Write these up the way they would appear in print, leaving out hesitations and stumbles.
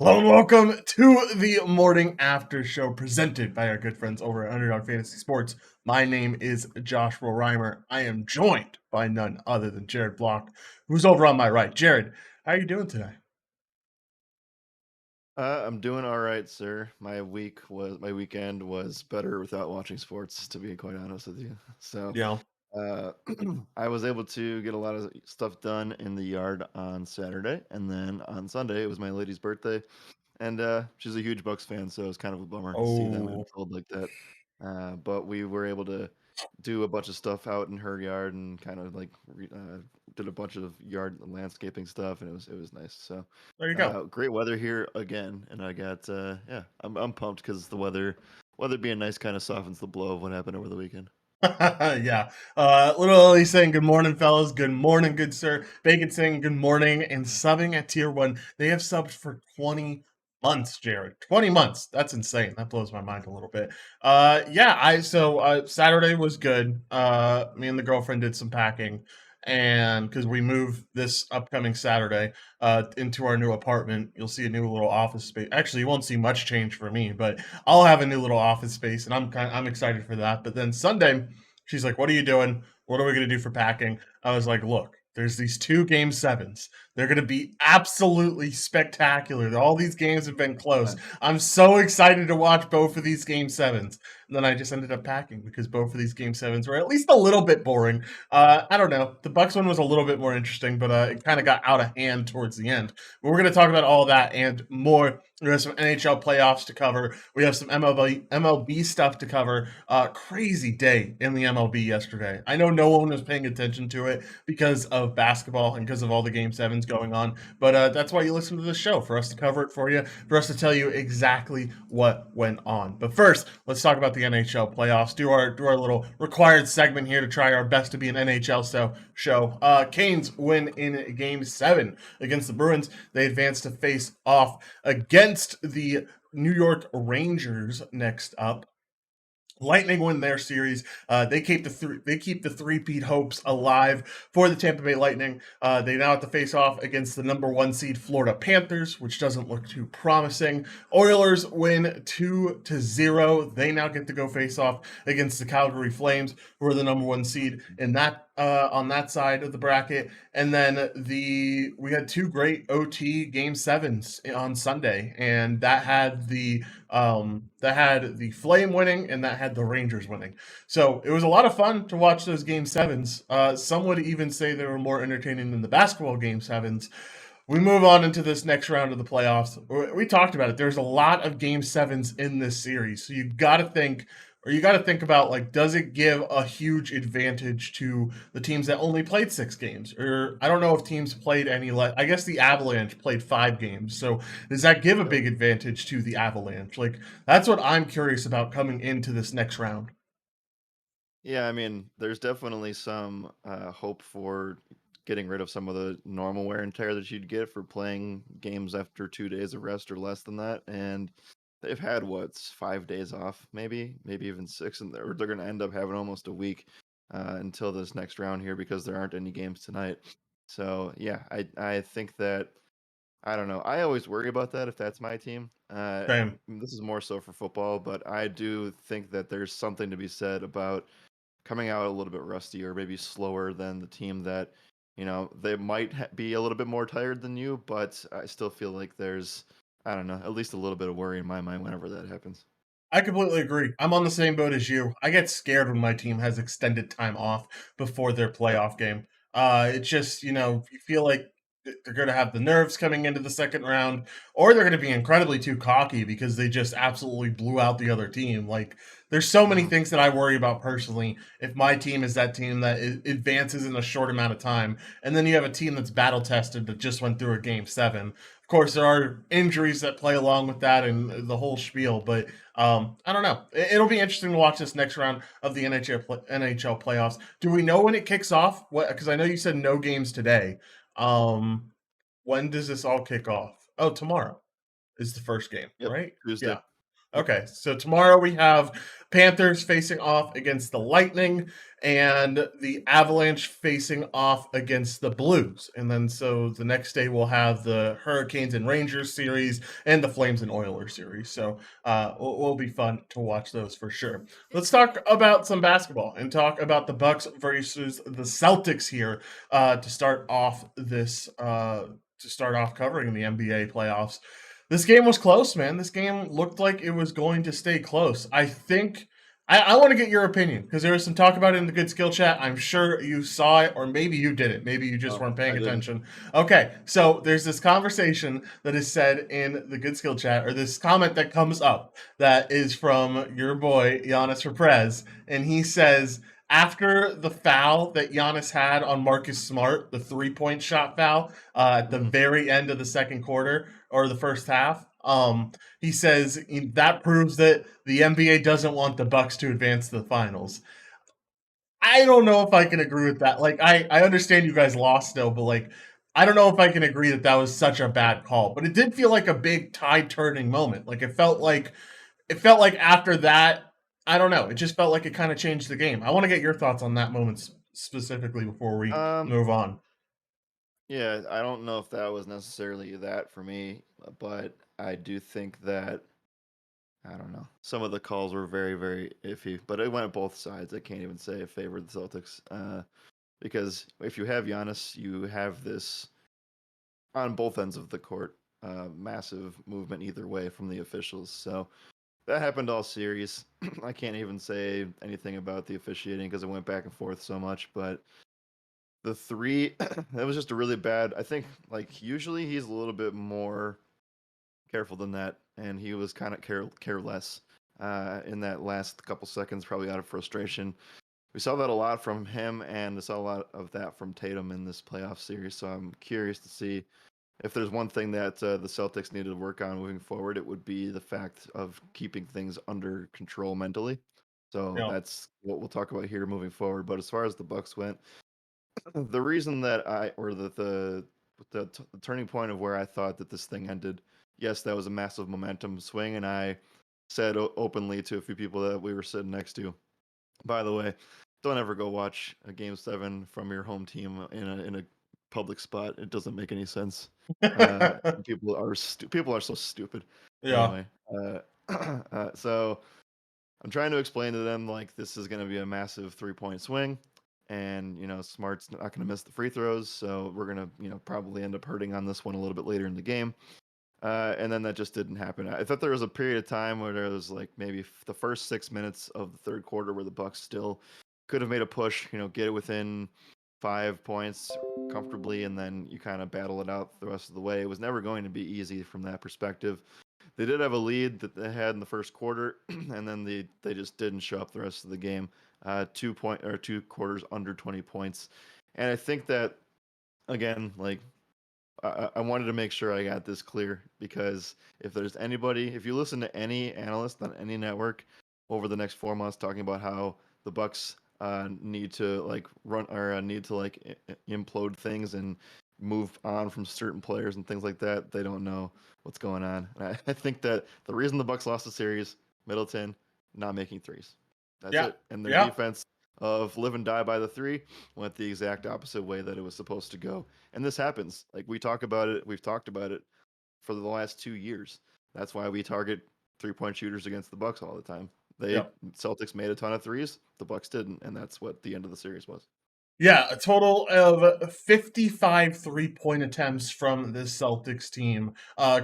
Hello and welcome to the morning after show presented by our good friends over at Underdog Fantasy Sports. My name is Joshua Reimer. I am joined by none other than Jared Block, who's over on my right. Jared, how are you doing today? I'm doing all right, sir. My weekend was better without watching sports, to be quite honest with you. So, Yeah. uh, I was able to get a lot of stuff done in the yard on Saturday, and then on Sunday it was my lady's birthday, and she's a huge Bucks fan, so it was kind of a bummer to see them Oh, get told like that. But we were able to do a bunch of stuff out in her yard and kind of like did a bunch of yard landscaping stuff, and it was nice. So there you go. great weather here again, and I got yeah, I'm pumped because the weather being nice kind of softens the blow of what happened over the weekend. Yeah. Little Ellie saying good morning, fellas. Good morning, good sir. Bacon saying good morning and subbing at tier one. They have subbed for 20 months, Jared. 20 months. That's insane. That blows my mind a little bit. Yeah, Saturday was good. Me and the girlfriend did some packing and because we move this upcoming Saturday into our new apartment, you'll see a new little office space. Actually, you won't see much change for me, but I'll have a new little office space, and I'm excited for that. But then Sunday, she's like, "What are you doing? What are we gonna do for packing?" I was like, "Look, there's these two game sevens. They're gonna be absolutely spectacular. All these games have been close. Nice. I'm so excited to watch both of these game sevens." And then I just ended up packing because both of these game sevens were at least a little bit boring. I don't know. The Bucks one was a little bit more interesting, but it kind of got out of hand towards the end. But we're going to talk about all that and more. We have some NHL playoffs to cover. We have some MLB stuff to cover. Crazy day in the MLB yesterday. I know no one was paying attention to it because of basketball and because of all the game sevens going on. But that's why you listen to this show, for us to cover it for you, for us to tell you exactly what went on. But first, let's talk about the NHL playoffs. Do our little required segment here to try our best to be an NHL show. Canes win in Game 7 against the Bruins. They advance to face off against the New York Rangers next up. Lightning win their series. They keep the three-peat hopes alive for the Tampa Bay Lightning. They now have to face off against the number one seed Florida Panthers, which doesn't look too promising. Oilers win 2-0. They now get to go face off against the Calgary Flames, who are the number one seed in that on that side of the bracket. And then we had two great OT game sevens on Sunday, and that had the Flame winning and that had the Rangers winning. So it was a lot of fun to watch those game sevens. Some would even say they were more entertaining than the basketball game sevens. We move on into this next round of the playoffs. We talked about it. There's a lot of game sevens in this series. So you got to think about, like, does it give a huge advantage to the teams that only played 6 games? Or I don't know if teams played any less. I guess the Avalanche played 5 games. So does that give a Yep. big advantage to the Avalanche? Like, that's what I'm curious about coming into this next round. Yeah, I mean, there's definitely some hope for getting rid of some of the normal wear and tear that you'd get for playing games after 2 days of rest or less than that, and they've had what 5 days off, maybe even six, and they're going to end up having almost a week until this next round here because there aren't any games tonight. So yeah, I think that I don't know. I always worry about that if that's my team. Same. This is more so for football, but I do think that there's something to be said about coming out a little bit rusty or maybe slower than the team that they might be a little bit more tired than you, but I still feel like there's I don't know, at least a little bit of worry in my mind whenever that happens. I completely agree. I'm on the same boat as you. I get scared when my team has extended time off before their Yep. playoff game. It's just, you feel like they're going to have the nerves coming into the second round, or they're going to be incredibly too cocky because they just absolutely blew out the other team. Like, there's so many Mhm. things that I worry about personally if my team is that team that advances in a short amount of time, and then you have a team that's battle tested that just went through a game seven. Of course, there are injuries that play along with that and the whole spiel, but I don't know. It'll be interesting to watch this next round of the NHL playoffs. Do we know when it kicks off? What? Because I know you said no games today. Um, when does this all kick off? Oh, tomorrow is the first game, Yep. right? Tuesday. Yeah. Okay, so tomorrow we have Panthers facing off against the Lightning and the Avalanche facing off against the Blues. And then so the next day we'll have the Hurricanes and Rangers series and the Flames and Oilers series. So will be fun to watch those for sure. Let's talk about some basketball and talk about the Bucks versus the Celtics here to start off this to start off covering the NBA playoffs. This game was close, man. This game looked like it was going to stay close. I think I want to get your opinion because there was some talk about it in the good skill chat. I'm sure you saw it, or maybe you didn't. Maybe you just Oh, weren't I paying didn't. attention. Okay, so there's this conversation that is said in the good skill chat, or this comment that comes up that is from your boy Giannis Raprez, and he says after the foul that Giannis had on Marcus Smart, the 3-point shot foul at the Mhm. very end of the second quarter or the first half. He says that proves that the NBA doesn't want the Bucks to advance to the finals. I don't know if I can agree with that. Like, I understand you guys lost still, but like, I don't know if I can agree that that was such a bad call. But it did feel like a big tide turning moment. Like it felt like after that, I don't know. It just felt like it kind of changed the game. I want to get your thoughts on that moment specifically before we Um, move on. yeah, I don't know if that was necessarily that for me, but I do think that I don't know. Some of the calls were very, very iffy, but it went both sides. I can't even say it favored the Celtics because if you have Giannis, you have this on both ends of the court, massive movement either way from the officials. So that happened all series. I can't even say anything about the officiating because it went back and forth so much. But the three, that was just a really bad. I think like usually he's a little bit more careful than that, and he was kind of careless in that last couple seconds, probably out of frustration. We saw that a lot from him, and I saw a lot of that from Tatum in this playoff series. So I'm curious to see if there's one thing that the Celtics needed to work on moving forward, it would be the fact of keeping things under control mentally. So Yeah, that's what we'll talk about here moving forward. But as far as the Bucks went, the reason that the turning point of where I thought that this thing ended, yes, that was a massive momentum swing, and I said openly to a few people that we were sitting next to, by the way, don't ever go watch a game seven from your home team in a public spot. It doesn't make any sense. People are so stupid. yeah, Anyway, so I'm trying to explain to them like this is going to be a massive 3-point swing, and Smart's not going to miss the free throws, so we're going to probably end up hurting on this one a little bit later in the game. And then that just didn't happen. I thought there was a period of time where there was like maybe the first 6 minutes of the third quarter where the Bucks still could have made a push, get it within 5 points comfortably, and then you kind of battle it out the rest of the way. It was never going to be easy from that perspective. They did have a lead that they had in the first quarter, and then they just didn't show up the rest of the game. 2 quarters under 20 points, and I think that again, like I wanted to make sure I got this clear because if there's anybody, if you listen to any analyst on any network over the next 4 months talking about how the Bucks need to like run or need to like implode things and move on from certain players and things like that, they don't know what's going on. And I think that the reason the Bucks lost the series, Middleton not making threes. That's yeah, it. And their yeah, defense of live and die by the three went the exact opposite way that it was supposed to go. And this happens. Like we've talked about it for the last 2 years. That's why we target 3-point shooters against the Bucks all the time. yeah. They Celtics made a ton of threes, the Bucks didn't, and that's what the end of the series was. Yeah, a total of 55 3-point attempts from this Celtics team,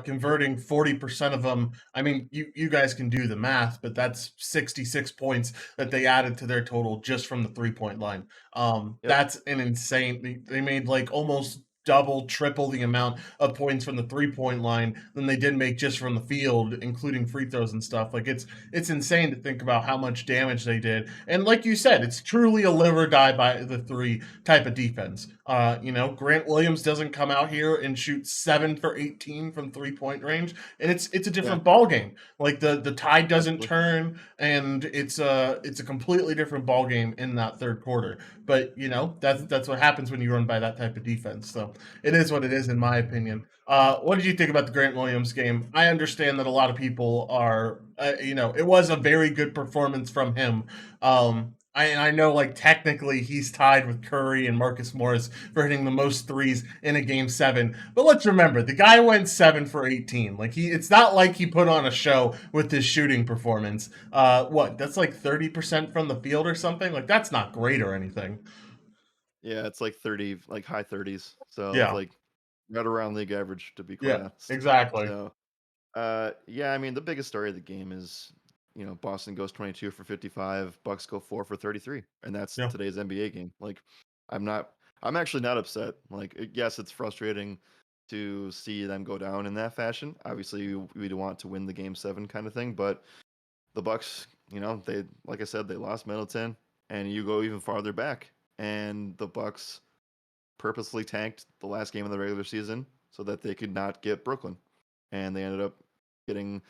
converting 40% of them. I mean, you guys can do the math, but that's 66 points that they added to their total just from the 3-point line. Yep. That's an insane. They made like almost double, triple the amount of points from the 3-point line than they did make just from the field, including free throws and stuff. Like it's insane to think about how much damage they did. And like you said, it's truly a live or die by the three type of defense. Grant Williams doesn't come out here and shoot 7 for 18 from 3-point range, and it's a Yeah, different ball game. Like the tide doesn't absolutely. turn, and it's a completely different ball game in that third quarter. But that's what happens when you run by that type of defense. So it is what it is, in my opinion. What did you think about the Grant Williams game? I understand that a lot of people are, it was a very good performance from him. I know, like, technically he's tied with Curry and Marcus Morris for hitting the most threes in a game 7. But let's remember, the guy went 7 for 18. Like, it's not like he put on a show with his shooting performance. That's like 30% from the field or something. Like, that's not great or anything. Yeah, it's like 30, like high 30s. So it's Yeah, like right around league average, to be quite yeah, honest. exactly. So, yeah, I mean, the biggest story of the game is, Boston goes 22 for 55, Bucks go 4 for 33, and that's Yeah. today's NBA game. Like, I'm not, I'm actually not upset. Like, yes, it's frustrating to see them go down in that fashion. Obviously, we'd want to win the game 7 kind of thing, but the Bucks, they, like I said, they lost Middleton, and you go even farther back, and the Bucks purposely tanked the last game of the regular season so that they could not get Brooklyn, and they ended up getting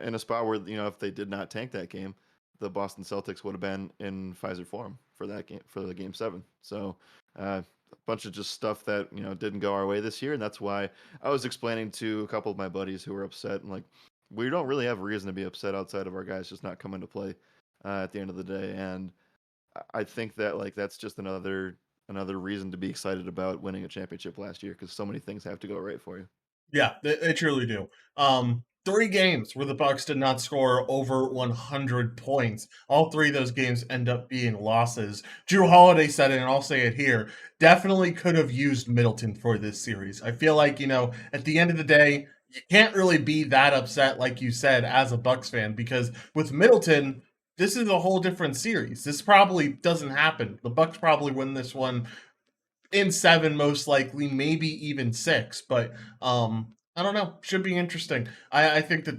in a spot where, if they did not tank that game, the Boston Celtics would have been in Pfizer Forum for that game, for the game 7. So a bunch of just stuff that didn't go our way this year, and that's why I was explaining to a couple of my buddies who were upset, and like, we don't really have a reason to be upset outside of our guys just not coming to play at the end of the day. And I think that, like, that's just another reason to be excited about winning a championship last year, because so many things have to go right for you. Yeah, they truly do. 3 games where the Bucks did not score over 100 points. All three of those games end up being losses. Drew Holiday said it, and I'll say it here. Definitely could have used Middleton for this series. I feel like, at the end of the day, you can't really be that upset, like you said, as a Bucks fan, because with Middleton, this is a whole different series. This probably doesn't happen. The Bucks probably win this one in 7, most likely, maybe even 6. But I don't know. Should be interesting. I think that,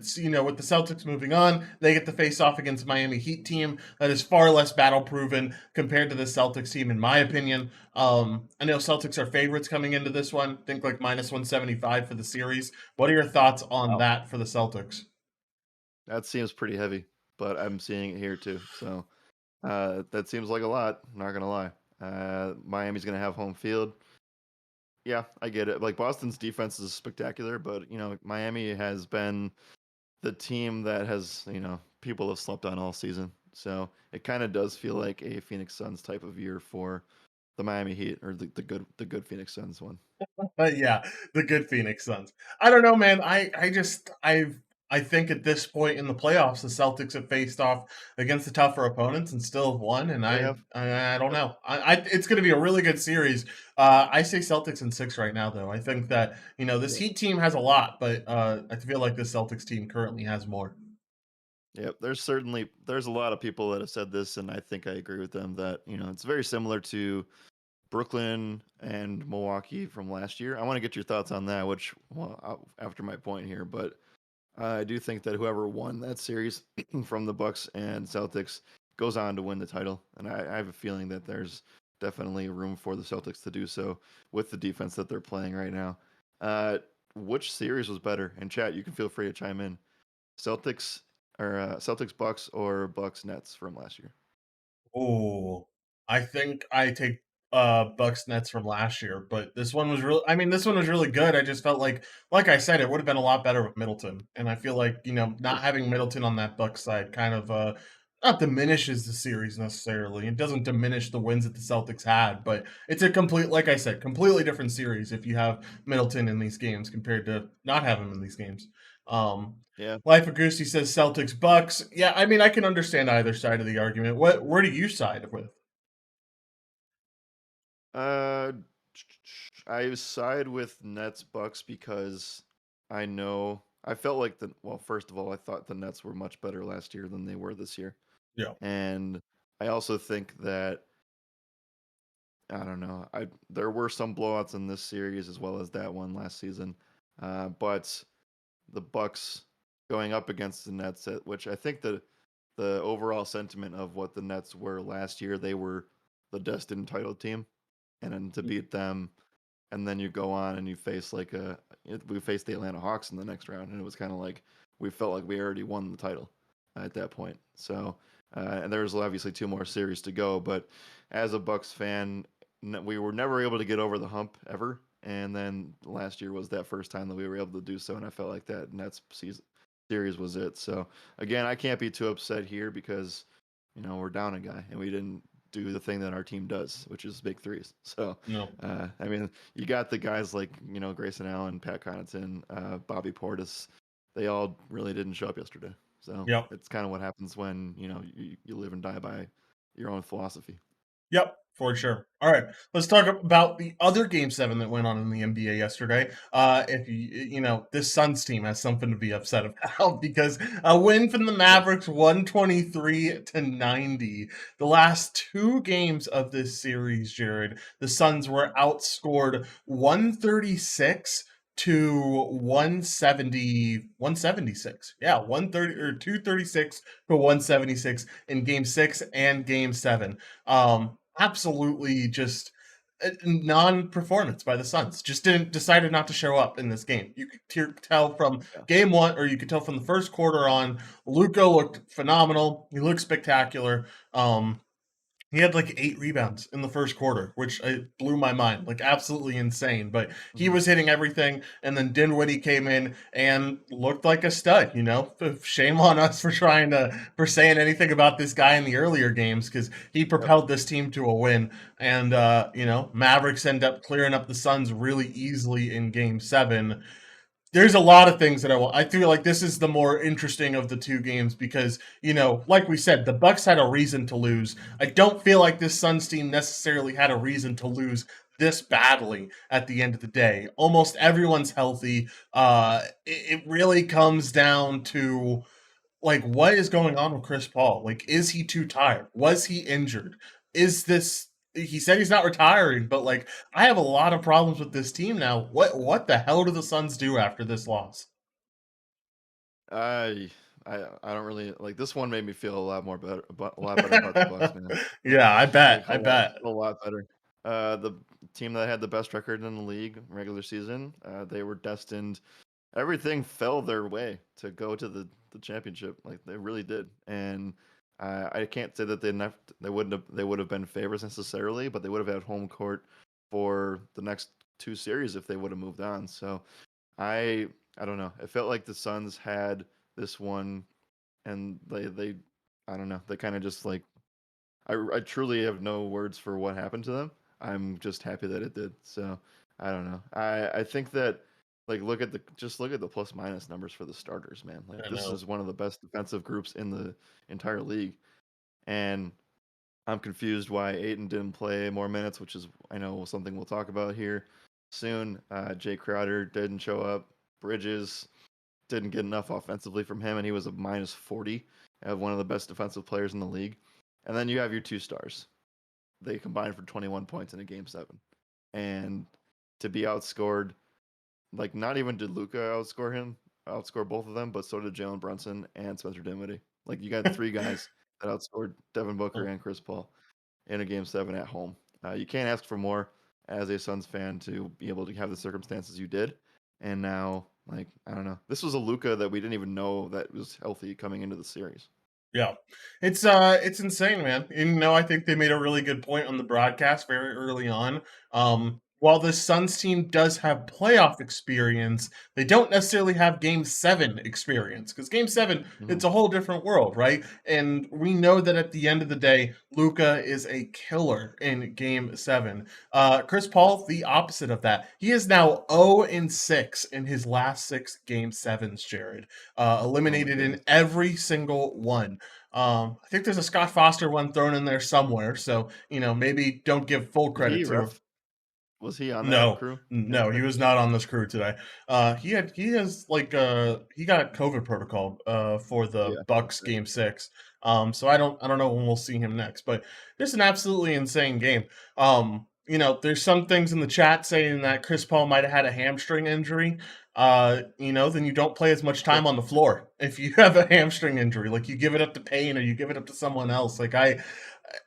with the Celtics moving on, they get to face off against Miami Heat team that is far less battle proven compared to the Celtics team, in my opinion. I know Celtics are favorites coming into this one. Think like -175 for the series. What are your thoughts on Wow, that for the Celtics? that seems pretty heavy, but I'm seeing it here too. So that seems like a lot. Not gonna lie. Miami's gonna have home field. Yeah, I get it. Like, Boston's defense is spectacular, but Miami has been the team that has, people have slept on all season. So it kind of does feel like a Phoenix Suns type of year for the Miami Heat, or the good Phoenix Suns one. Yeah, the good Phoenix Suns. I don't know, man. I think at this point in the playoffs, the Celtics have faced off against the tougher opponents and still have won. And They I have. I, I don't Yep. know. It's going to be a really good series. I say Celtics in 6 right now, though. I think that this Yep. Heat team has a lot, but I feel like the Celtics team currently has more. Yep. There's a lot of people that have said this, and I think I agree with them that it's very similar to Brooklyn and Milwaukee from last year. I want to get your thoughts on that, which, well, after my point here, but I do think that whoever won that series from the Bucks and Celtics goes on to win the title, and I have a feeling that there's definitely room for the Celtics to do so with the defense that they're playing right now. Uh, which series was better? And chat, you can feel free to chime in. Celtics Celtics Bucks, or Bucks Nets from last year? Oh, I think I take Bucks Nets from last year, but this one was really, I mean, this one was really good. I just felt like I said, it would have been a lot better with Middleton. And I feel like, not Sure. having Middleton on that Bucks side kind of not diminishes the series necessarily. It doesn't diminish the wins that the Celtics had, but it's a complete, like I said, completely different series if you have Middleton in these games compared to not having him in these games. Um Yeah. Life of Goosey says Celtics Bucks. Yeah, I mean, I can understand either side of the argument. Where do you side with? Uh, I side with Nets Bucks because I felt like first of all, I thought the Nets were much better last year than they were this year. Yeah. And I also think that, I don't know, I there were some blowouts in this series as well as that one last season. But the Bucks going up against the Nets, which I think the overall sentiment of what the Nets were last year, they were the destined title team. and then to beat them, and then you go on and you face we faced the Atlanta Hawks in the next round, and it was kind of like we felt like we already won the title at that point. So, and there was obviously two more series to go, but as a Bucks fan, we were never able to get over the hump ever. And then last year was that first time that we were able to do so, and I felt like that Nets series was it. So again, I can't be too upset here because we're down a guy and we didn't do the thing that our team does, which is big threes. So, No. I mean, you got the guys like Grayson Allen, Pat Connaughton, Bobby Portis. They all really didn't show up yesterday. So Yep. it's kind of what happens when you live and die by your own philosophy. Yep, for sure. All right, let's talk about the other Game 7 that went on in the NBA yesterday. If this Suns team has something to be upset about because a win from the Yep. Mavericks, 123-90. The last two games of this series, Jared, the Suns were outscored 136 to 176. Yeah, 130 or 236 to 176 in Game 6 and Game 7. Absolutely just non-performance by the Suns. Just decided not to show up in this game. You could tell from Yeah. game one, or you could tell from the first quarter on. Luka looked phenomenal. He looked spectacular. He had like 8 rebounds in the first quarter, which blew my mind, like absolutely insane. But he Mhm. was hitting everything, and then Dinwiddie came in and looked like a stud. Shame on us for saying anything about this guy in the earlier games because he Yep. propelled this team to a win. And Mavericks end up clearing up the Suns really easily in Game 7. There's a lot of things that I feel like this is the more interesting of the two games because, like we said, the Bucks had a reason to lose. I don't feel like this Suns team necessarily had a reason to lose this badly at the end of the day. Almost everyone's healthy. It really comes down to like what is going on with Chris Paul? Like, is he too tired? Was he injured? Is this he said he's not retiring, but like I have a lot of problems with this team now. What the hell do the Suns do after this loss? I I don't really like this one. Made me feel a lot more better, a lot better about the Bucks, man. Yeah, I bet. Like I bet. a lot better. The team that had the best record in the league regular season, they were destined. Everything fell their way to go to the championship. Like they really did, and I can't say that they would have been favorites necessarily, but they would have had home court for the next two series if they would have moved on. So I I don't know. It felt like the Suns had this one, and they I don't know. They kind of just like I truly have no words for what happened to them. I'm just happy that it did. So I don't know. I think that like look at the plus minus numbers for the starters, man. Like I this know. is one of the best defensive groups in the entire league, and I'm confused why Ayton didn't play more minutes, which is I know something we'll talk about here soon. Jay Crowder didn't show up. Bridges didn't get enough offensively from him, and he was a minus 40 of one of the best defensive players in the league. And then you have your two stars. They combined for 21 points in a game 7. And to be outscored, like not even did Luca outscore both of them, but so did Jalen Brunson and Spencer Dinwiddie. Like you got three guys that outscored Devin Booker and Chris Paul in a game 7 at home. You can't ask for more as a Suns fan to be able to have the circumstances you did. And now, like, I don't know. This was a Luca that we didn't even know that was healthy coming into the series. Yeah. It's insane, man. I think they made a really good point on the broadcast very early on. While the Suns team does have playoff experience, they don't necessarily have game 7 experience because game 7 Mm-hmm. it's a whole different world, right? And we know that at the end of the day, Luca is a killer in game 7. Chris Yep. Paul, the opposite of that. He is now 0-6 in his last 6 game 7s, Jared. Oh my Eliminated in goodness. every single one. I think there's a Scott Foster one thrown in there somewhere, so maybe don't give full Did he credit to him. ref? Was he on that No, crew no, he yesterday? was not on this crew today. He got COVID protocol for the Yeah. Bucks Okay. game 6. So I don't know when we'll see him next, but it's an absolutely insane game. There's some things in the chat saying that Chris Paul might have had a hamstring injury. then you don't play as much time on the floor. If you have a hamstring injury, like you give it up to Payne or you give it up to someone else.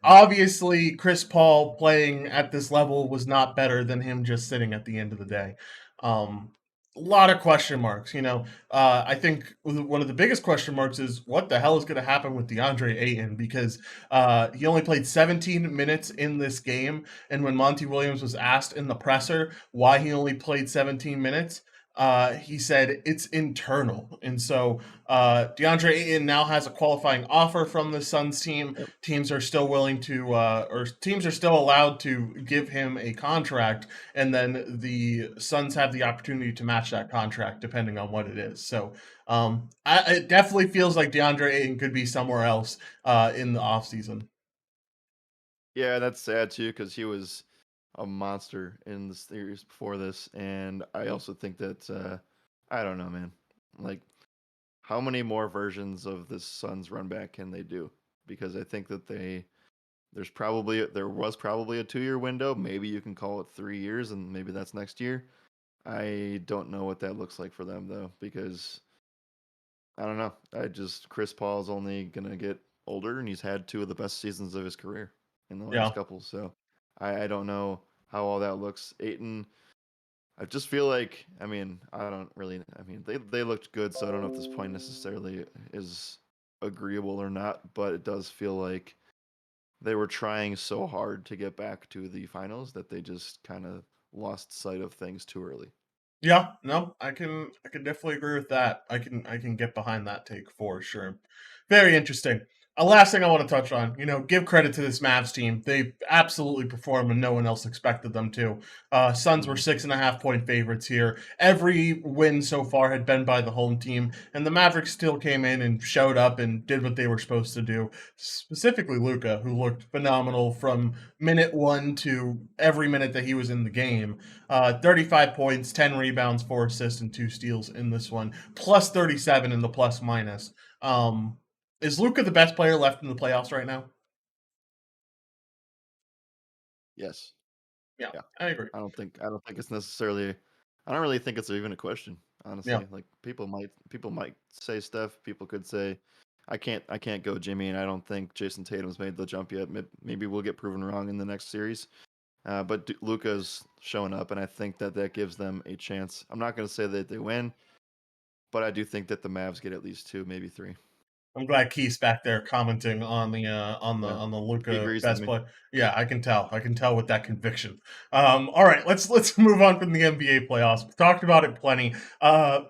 Obviously Chris Paul playing at this level was not better than him just sitting at the end of the day. Um, a lot of question marks. I think one of the biggest question marks is what the hell is going to happen with DeAndre Ayton because he only played 17 minutes in this game, and when Monty Williams was asked in the presser why he only played 17 minutes, he said it's internal. And so DeAndre Ayton now has a qualifying offer from the Suns team. Yep. Teams are still willing to, or teams are still allowed to give him a contract, and then the Suns have the opportunity to match that contract depending on what it is. So it definitely feels like DeAndre Ayton could be somewhere else in the offseason. Yeah, that's sad too because he was a monster in the series before this, and I also think that I don't know, man. Like, how many more versions of this Suns run back can they do? Because I think that there was probably a 2-year window. Maybe you can call it 3 years, and maybe that's next year. I don't know what that looks like for them though, because I don't know. Chris Paul's only gonna get older, and he's had two of the best seasons of his career in the last Yeah. couple. So I don't know how all that looks. Aiton, I just feel like, I mean, I don't really. I mean, they looked good, so I don't know if this point necessarily is agreeable or not. But it does feel like they were trying so hard to get back to the finals that they just kind of lost sight of things too early. Yeah, no, I can definitely agree with that. I can get behind that take for sure. Very interesting. A last thing I want to touch on, give credit to this Mavs team. They absolutely performed when no one else expected them to. Suns were Hmm. 6.5 point favorites here. Every win so far had been by the home team, and the Mavericks still came in and showed up and did what they were supposed to do. Specifically, Luca, who looked phenomenal from minute one to every minute that he was in the game. 35 points, 10 rebounds, 4 assists, and 2 steals in this one, plus 37 in the plus minus. Is Luca the best player left in the playoffs right now? Yes. Yeah, Yeah. I agree. I don't think it's necessarily. I don't really think it's even a question, Yeah. honestly. Like, people might say stuff. People could say, I can't go Jimmy, and I don't think Jason Tatum's made the jump yet. Maybe we'll get proven wrong in the next series. But Luka's showing up, and I think that gives them a chance. I'm not going to say that they win, but I do think that the Mavs get at least two, maybe three. I'm glad Keith's back there commenting on the Yeah, he Luca agrees with best me. play. Yeah, I can tell. I can tell with that conviction. All right, let's move on from the NBA playoffs. We've talked about it plenty.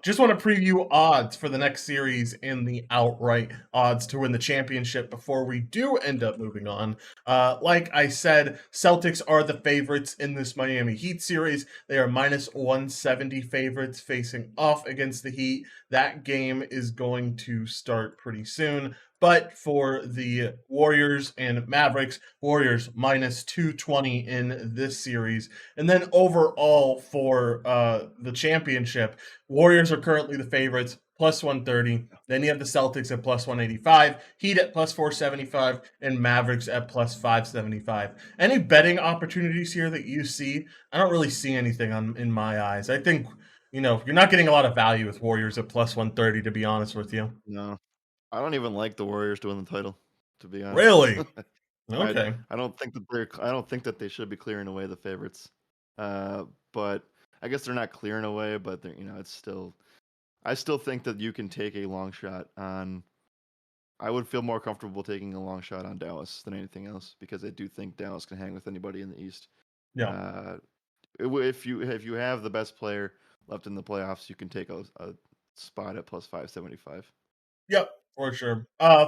Just want to preview odds for the next series and the outright odds to win the championship before we do end up moving on. Like I said, Celtics are the favorites in this Miami Heat series. They are minus 170 favorites facing off against the Heat. That game is going to start pretty soon. But for the Warriors and Mavericks, Warriors minus 220 in this series. And then overall for the championship, Warriors are currently the favorites, plus 130. Then you have the Celtics at plus 185, Heat at plus 475, and Mavericks at plus 575. Any betting opportunities here that you see? I don't really see anything in my eyes. I think you're not getting a lot of value with Warriors at plus 130, to be honest with you. No, I don't even like the Warriors to win the title, to be honest. Really? I Okay. I don't think that they should be clearing away the favorites. Uh, but I guess they're not clearing away, but it's still. I still think that you can take a long shot on. I would feel more comfortable taking a long shot on Dallas than anything else because I do think Dallas can hang with anybody in the East. Yeah. Uh, if you have the best player left in the playoffs, you can take a spot at plus 575. Yep, for sure.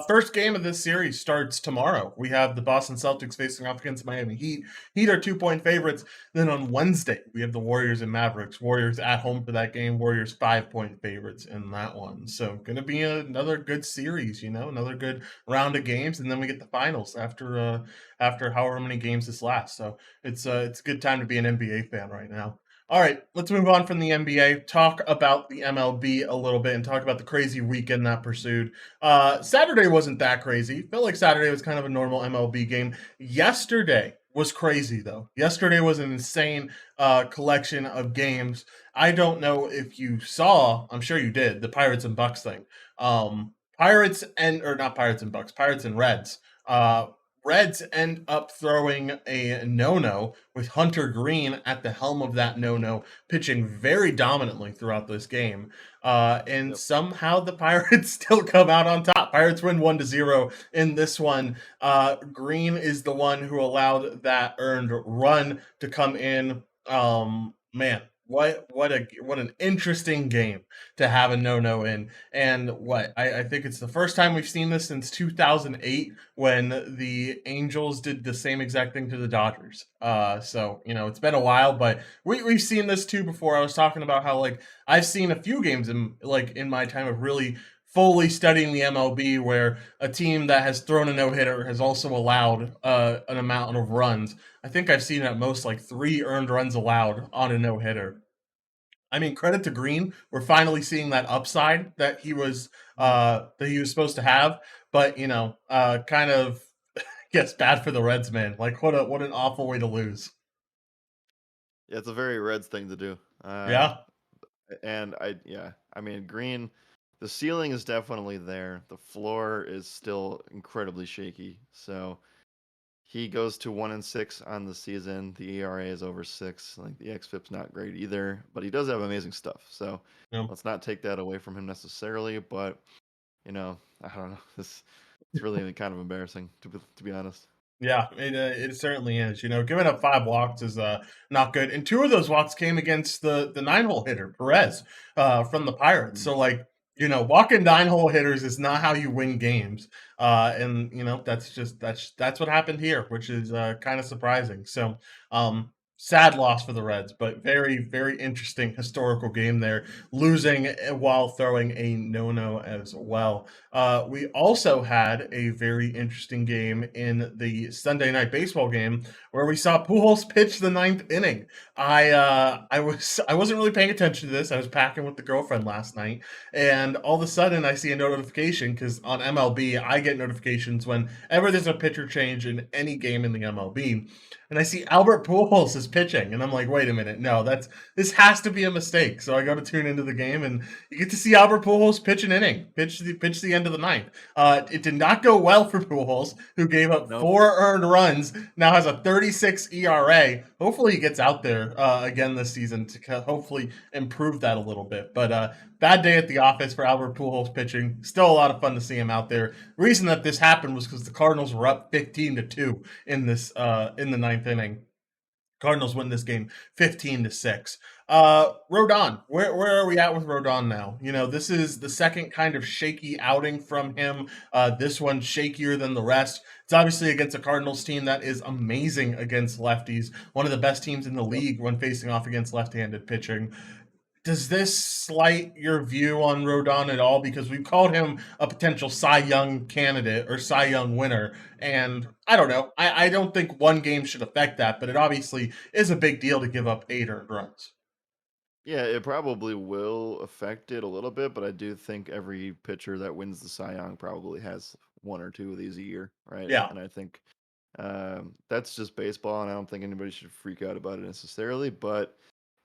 First game of this series starts tomorrow. We have the Boston Celtics facing off against Miami Heat. Heat are 2 point favorites. Then on Wednesday, we have the Warriors and Mavericks. Warriors at home for that game. Warriors 5 point favorites in that one. So going to be another good series. Another good round of games, and then we get the finals after however many games this lasts. So it's a good time to be an NBA fan right now. All right, let's move on from the NBA, talk about the MLB a little bit, and talk about the crazy weekend that pursued. Saturday wasn't that crazy. Felt like Saturday was kind of a normal MLB game. Yesterday was crazy though. Yesterday was an insane collection of games. I don't know if you saw. I'm sure you did the Pirates and Bucks thing. Pirates and or not Pirates and Bucks. Pirates and Reds. Uh, Reds end up throwing a no-no with Hunter Green at the helm of that no-no, pitching very dominantly throughout this game. And Yep. somehow the Pirates still come out on top. Pirates win 1-0 in this one. Green is the one who allowed that earned run to come in. Man, what an interesting game to have a no in. And what I think it's the first time we've seen this since 2008 when the Angels did the same exact thing to the Dodgers. So it's been a while, but we've seen this too before. I was talking about how like I've seen a few games in my time of really fully studying the MLB where a team that has thrown a no hitter has also allowed an amount of runs. I think I've seen at most like 3 earned runs allowed on a no hitter. I mean, credit to Green. We're finally seeing that upside Mhm. that he was supposed to have, but kind of gets bad for the Reds, man. Like what an awful way to lose. Yeah, it's a very Reds thing to do. Yeah, And yeah, I mean, Green, the ceiling is definitely there. The floor is still incredibly shaky. So he goes to 1-6 on the season. The ERA is over 6. Like the xFIP's not great either, but he does have amazing stuff. So yeah. let's not take that away from him necessarily. But I don't know. This it's really kind of embarrassing to be honest. Yeah, it certainly is. Giving up 5 walks is not good, and 2 of those walks came against the 9 hole hitter Perez from the Pirates. Mm. So like walking 9 hole hitters is not how you win games, and that's what happened here, which is kind of surprising. So sad loss for the Reds, but very very interesting historical game there, losing while throwing a no as well. We also had a very interesting game in the Sunday night baseball game where we saw Pujols pitch the ninth inning. I wasn't really paying attention to this. I was packing with the girlfriend last night, and all of a sudden I see a notification because on MLB I get notifications whenever there's a pitcher change in any game in the MLB, and I see Albert Pujols is pitching, and I'm like, wait a minute, no, this has to be a mistake. So I go to tune into the game, and you get to see Albert Pujols pitch an inning, pitch the end of the ninth. It did not go well for Pujols, who gave up Nope. 4 earned runs. Now has a 36 ERA. Hopefully, he gets out there again this season to hopefully improve that a little bit. But bad day at the office for Albert Pujols pitching. Still a lot of fun to see him out there. The reason that this happened was because the Cardinals were up 15-2 in the ninth inning. Cardinals win this game 15-6. Rodon, where are we at with Rodon now? This is the second kind of shaky outing from him. This one's shakier than the rest. It's obviously against a Cardinals team that is amazing against lefties, one of the best teams in the Yep. league when facing off against left-handed pitching. Does this slight your view on Rodon at all? Because we've called him a potential Cy Young candidate or Cy Young winner. And I don't know. I don't think one game should affect that, but it obviously is a big deal to give up 8 earned runs. Yeah, it probably will affect it a little bit, but I do think every pitcher that wins the Cy Young probably has one or two of these a year, right? Yeah. And I think that's just baseball, and I don't think anybody should freak out about it necessarily. But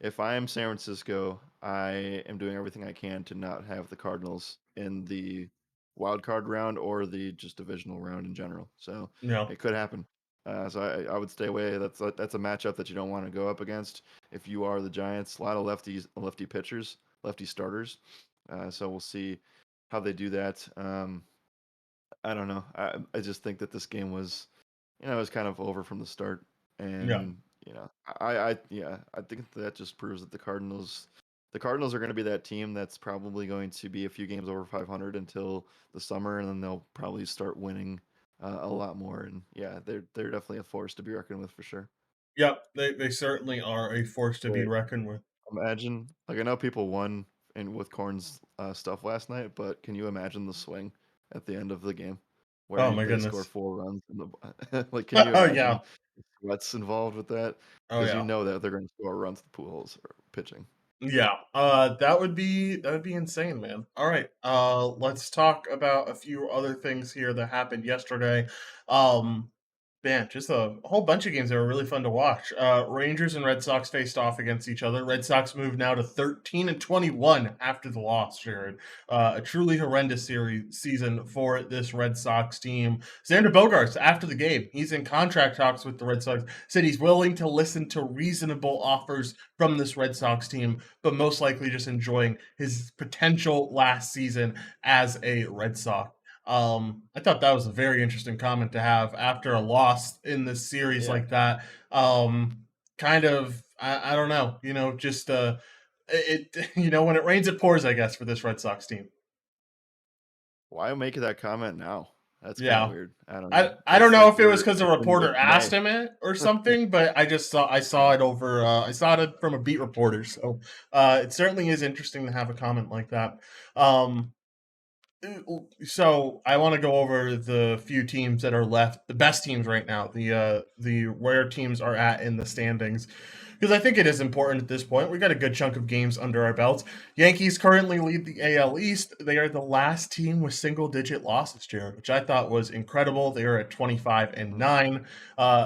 if I am San Francisco, I am doing everything I can to not have the Cardinals in the wild card round or the just divisional round in general. So No. it could happen. So I would stay away. That's a matchup that you don't want to go up against if you are the Giants. A lot of lefty pitchers, lefty starters. So we'll see how they do that. I don't know. I just think that this game was, it was kind of over from the start, Yeah. and I think that just proves that the Cardinals are going to be that team that's probably going to be a few games over 500 until the summer, and then they'll probably start winning a lot more. And yeah, they're definitely a force to be reckoned with for sure. Yep. They certainly are a force to be Wait, reckoned with. imagine like I know people won and with Corn's stuff last night, but can you imagine the swing at the end of the game where Oh my they score goodness. 4 runs in the like? Can you Oh yeah. imagine the sweats involved with that? Oh Because you yeah. know that they're going to score runs. The pool holes are pitching. Yeah, that would be insane, man. All right, let's talk about a few other things here that happened yesterday. Um, Man, just a whole bunch of games that were really fun to watch. Rangers and Red Sox faced off against each other. Red Sox moved now to 13-21 after the loss, Jared. A truly horrendous season for this Red Sox team. Xander Bogaerts, after the game, he's in contract talks with the Red Sox, said he's willing to listen to reasonable offers from this Red Sox team, but most likely just enjoying his potential last season as a Red Sox. I thought that was a very interesting comment to have after a loss in this series Yeah. like that. Kind of, I don't know, just when it rains, it pours, I guess, for this Red Sox team. Why make that comment now? That's kind of Yeah. weird. I don't know. I don't It's know like if it was because a it's in reporter asked mid-May. him it or something, but I saw it over I saw it from a beat reporter. So it certainly is interesting to have a comment like that. Um, so I want to go over the few teams that are left, the best teams right now, the where teams are at in the standings, because I think it is important at this point. We got a good chunk of games under our belts. Yankees currently lead the AL East. They are the last team with single-digit losses, Jared, which I thought was incredible. They are at 25-9.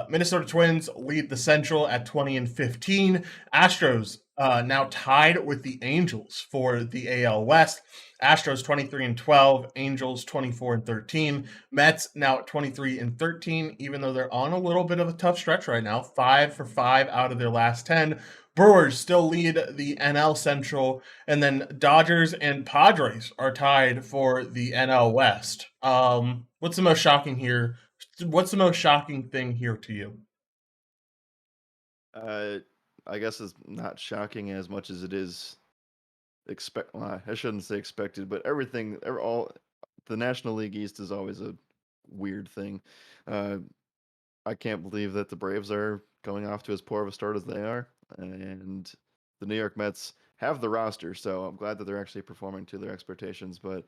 Minnesota Twins lead the Central at 20-15. Astros now tied with the Angels for the AL West. Astros 23-12, Angels 24-13, Mets now at 23-13, even though they're on a little bit of a tough stretch right now, 5 for 5 out of their last 10. Brewers still lead the NL Central, and then Dodgers and Padres are tied for the NL West. What's the most shocking here? What's the most shocking thing here to you? Uh, I guess it's not shocking as much as it is well, I shouldn't say expected, but all the National League East is always a weird thing. Uh, I can't believe that the Braves are going off to as poor of a start as they are, and the New York Mets have the roster, so I'm glad that they're actually performing to their expectations. But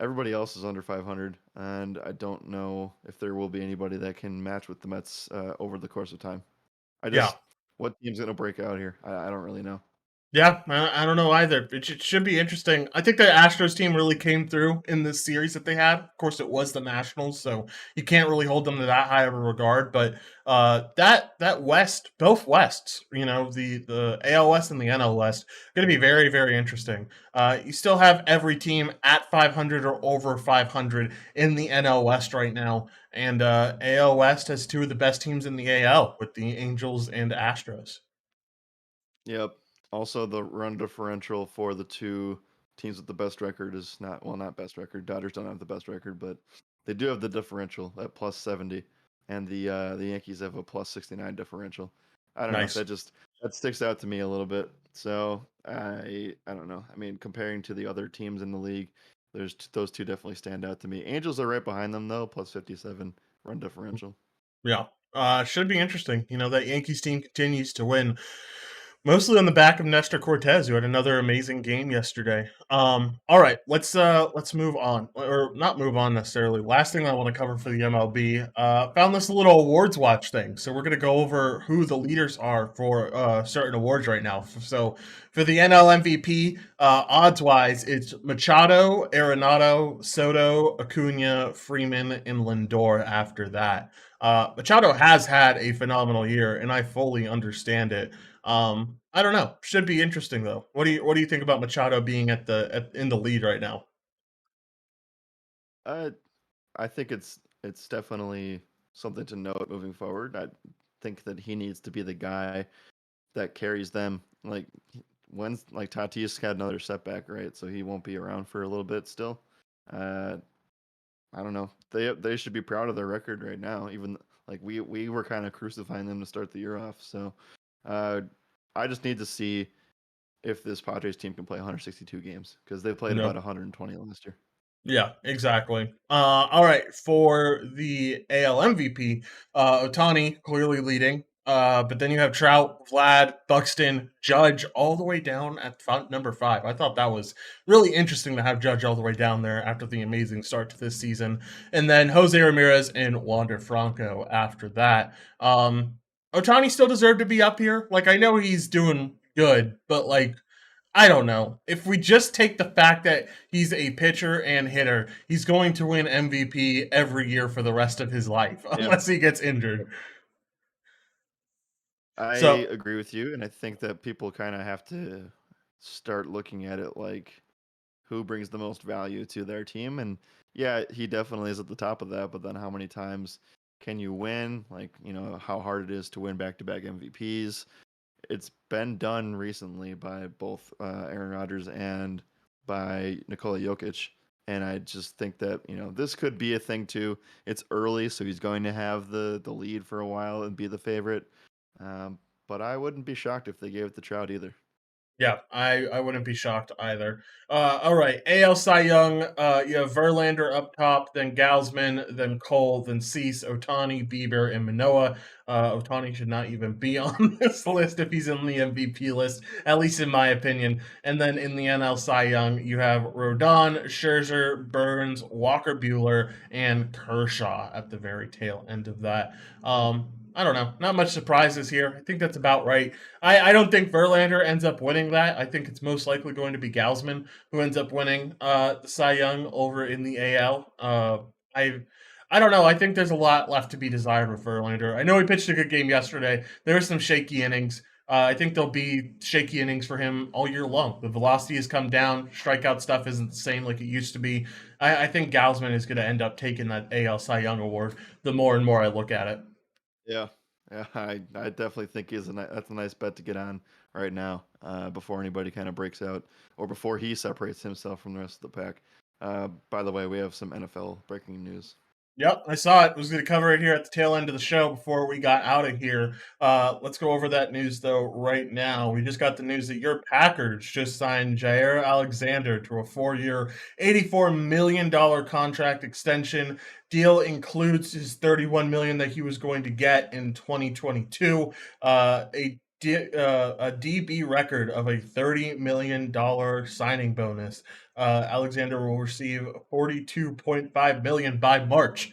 everybody else is under 500, and I don't know if there will be anybody that can match with the Mets over the course of time. Yeah. What team's gonna break out here? I don't really know. Yeah, I don't know either. It should be interesting. I think the Astros team really came through in this series that they had. Of course, it was the Nationals, so you can't really hold them to that high of a regard. But that West, both Wests, the AL West and the NL West, going to be very, very interesting. You still have every team at 500 or over 500 in the NL West right now, and AL West has two of the best teams in the AL with the Angels and Astros. Yep. Also, the run differential for the two teams with the best record is not best record. Dodgers don't have the best record, but they do have the differential at plus 70, and the Yankees have a plus 69 differential. I don't know. Nice. That sticks out to me a little bit. So I don't know. I mean, comparing to the other teams in the league, those two definitely stand out to me. Angels are right behind them though, plus 57 run differential. Yeah. Should be interesting. That Yankees team continues to win, mostly on the back of Nestor Cortez, who had another amazing game yesterday. All right, let's move on, or not move on necessarily. Last thing I want to cover for the MLB, found this little awards watch thing. So we're gonna go over who the leaders are for certain awards right now. So for the NL MVP, odds wise, it's Machado, Arenado, Soto, Acuna, Freeman, and Lindor. After that, Machado has had a phenomenal year, and I fully understand it. I don't know. Should be interesting though. What do you think about Machado being in the lead right now? Uh, I think it's definitely something to note moving forward. I think that he needs to be the guy that carries them. When's like Tatis had another setback, right? So he won't be around for a little bit still. Uh, I don't know. They should be proud of their record right now. Even like we were kind of crucifying them to start the year off. So uh, I just need to see if this Padres team can play 162 games because they played about No. 120 last year. Yeah, exactly. All right, for the AL MVP, Otani clearly leading. But then you have Trout, Vlad, Buxton, Judge, all the way down at number 5. I thought that was really interesting to have Judge all the way down there after the amazing start to this season, and then Jose Ramirez and Wander Franco after that. Otani still deserved to be up here. Like I know he's doing good, but like I don't know. If we just take the fact that he's a pitcher and hitter, he's going to win MVP every year for the rest of his life, Yeah. unless he gets injured. I So, agree with you, and I think that people kind of have to start looking at it like who brings the most value to their team. And yeah, he definitely is at the top of that. But then how many times can you win? Like, how hard it is to win back to back MVPs. It's been done recently by both Aaron Rodgers and by Nikola Jokic. And I just think that, this could be a thing too. It's early, so he's going to have the lead for a while and be the favorite. Um, but I wouldn't be shocked if they gave it to Trout either. yeah, I wouldn't be shocked either. All right, AL Cy Young. You have Verlander up top, then Gausman, then Cole, then Cease, Otani, Bieber, and Manoa. Otani should not even be on this list if he's in the MVP list, at least in my opinion. And then in the NL Cy Young, you have Rodon, Scherzer, Burns, Walker Bueller, and Kershaw at the very tail end of that. I don't know. Not much surprises here. I think that's about right. I don't think Verlander ends up winning that. I think it's most likely going to be Gausman who ends up winning the Cy Young over in the AL. I don't know. I think there's a lot left to be desired with Verlander. I know he pitched a good game yesterday. There were some shaky innings. I think there'll be shaky innings for him all year long. The velocity has come down. Strikeout stuff isn't the same like it used to be. I think Gausman is going to end up taking that AL Cy Young award the more and more I look at it. Yeah, yeah, I definitely think that's a nice bet to get on right now before anybody kind of breaks out or before he separates himself from the rest of the pack. By the way, we have some NFL breaking news. Yep, I saw it. I was going to cover it here at the tail end of the show before we got out of here. Let's go over that news, though, right now. We just got the news that your Packers just signed Jair Alexander to a 4-year, $84 million contract extension. Deal includes his $31 million that he was going to get in 2022, a DB record of a $30 million signing bonus. Alexander will receive 42.5 million by March.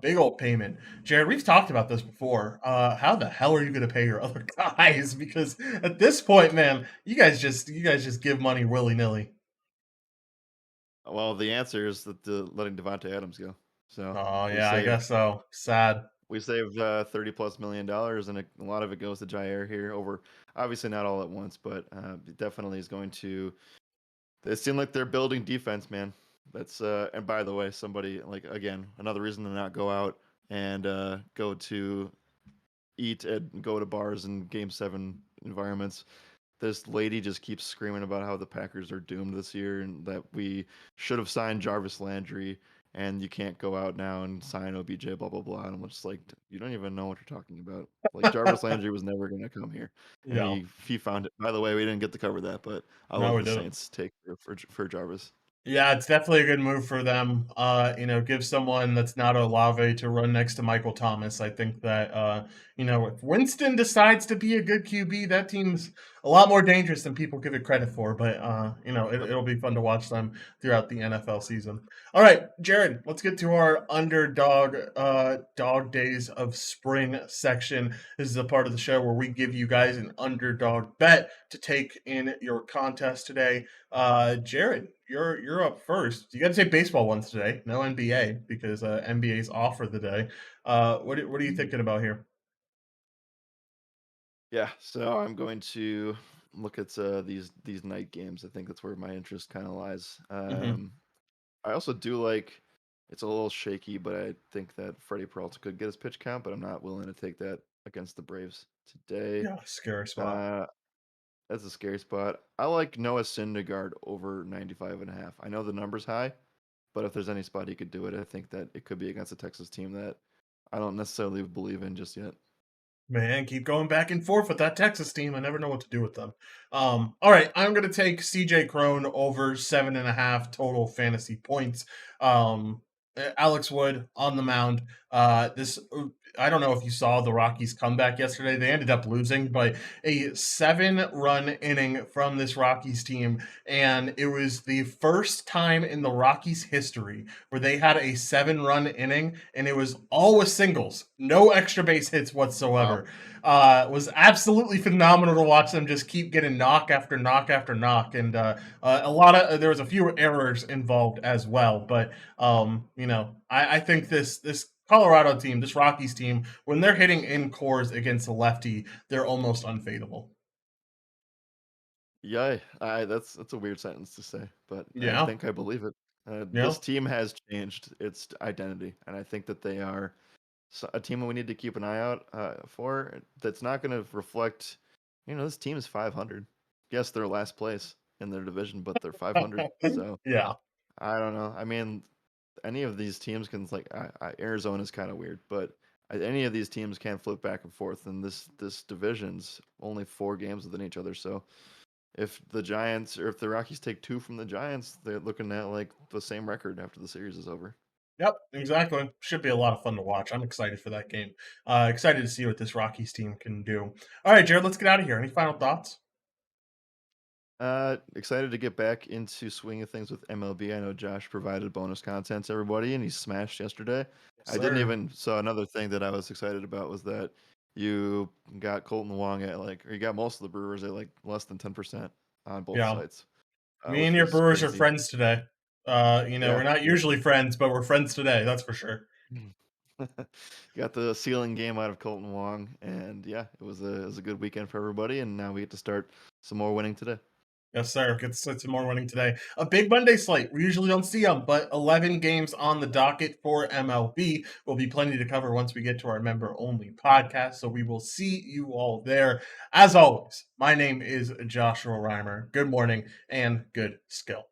Big old payment. Jared, we've talked about this before. How the hell are you going to pay your other guys? Because at this point, man, you guys just give money willy nilly. Well, the answer is that letting Devontae Adams go. So Oh we yeah, I saved guess so. Sad. we saved $30+ million, and a lot of it goes to Jair here. Over obviously not all at once, but it definitely is going to. It seemed like they're building defense, man. That's and by the way, somebody like again another reason to not go out and go to eat and go to bars and Game 7 environments. This lady just keeps screaming about how the Packers are doomed this year and that we should have signed Jarvis Landry and you can't go out now and sign OBJ, blah blah blah. And I'm just like, you don't even know what you're talking about. Like Jarvis Landry was never going to come here, and Yeah. he found it. By the way, we didn't get to cover that, but I No, love we the didn't. Saints take for Jarvis. Yeah, it's definitely a good move for them. Give someone that's not Olave to run next to Michael Thomas. I think that if Winston decides to be a good QB, that team's a lot more dangerous than people give it credit for. But Yep. it'll be fun to watch them throughout the NFL season. All right, Jared, let's get to our underdog dog days of spring section. This is a part of the show where we give you guys an underdog bet to take in your contest today. Jared, you're up first. You got to take baseball ones today. No NBA because NBA's off for the day. What are you thinking about here? Yeah, so I'm going to look at these night games. I think that's where my interest kind of lies. Hmm. I also do like it's a little shaky, but I think that Freddie Peralta could get his pitch count, but I'm not willing to take that against the Braves today. Yeah, scary spot. Uh, that's a scary spot. I like Noah Syndergaard over 95.5. I know the number's high, but if there's any spot he could do it, I think that it could be against a Texas team that I don't necessarily believe in just yet. Man, keep going back and forth with that Texas team. I never know what to do with them. All right, I'm gonna take CJ Crone over 7.5 total fantasy points. Um, Alex Wood on the mound. This I don't know if you saw the Rockies comeback yesterday. They ended up losing, but a 7-run inning from this Rockies team, and it was the first time in the Rockies history where they had a 7-run inning, and it was all with singles, no extra base hits Wow. whatsoever. Was absolutely phenomenal to watch them just keep getting knock after knock after knock, and there was a few errors involved as well, but I think this Colorado team, this Rockies team, when they're hitting in cores against a lefty, they're almost unfadable. Yeah, that's a weird sentence to say, but I Yeah, think I believe it. yeah, This team has changed its identity, and I think that they are a team we need to keep an eye out for. That's not going to reflect. This team is 500. Yes, they're last place in their division, but they're 500. So yeah. I don't know. I mean, any of these teams can Arizona is kind of weird, but any of these teams can flip back and forth, and this division's only 4 games within each other. So if the Giants or if the Rockies take 2 from the Giants, they're looking at like the same record after the series is over. Yep, exactly. Should be a lot of fun to watch. I'm excited for that game. Excited to see what this Rockies team can do. All right, Jared, let's get out of here. Any final thoughts? Excited to get back into swinging things with MLB. I know Josh provided bonus content to everybody, and he smashed yesterday. Yes, I didn't sir. even. So another thing that I was excited about was that you got Colton Wong at or you got most of the Brewers at like less than 10% on both Yeah. sites, Me and which your was Brewers are crazy. friends today. Yeah. We're not usually friends, but we're friends today. That's for sure. Got the ceiling game out of Colton Wong, and yeah, it was a good weekend for everybody. And now we get to start some more winning today. Yes, sir. Get some more winning today. A big Monday slate. We usually don't see them, but 11 games on the docket for MLB. Will be plenty to cover once we get to our member only podcast. So we will see you all there. As always, my name is Joshua Reimer. Good morning and good skill.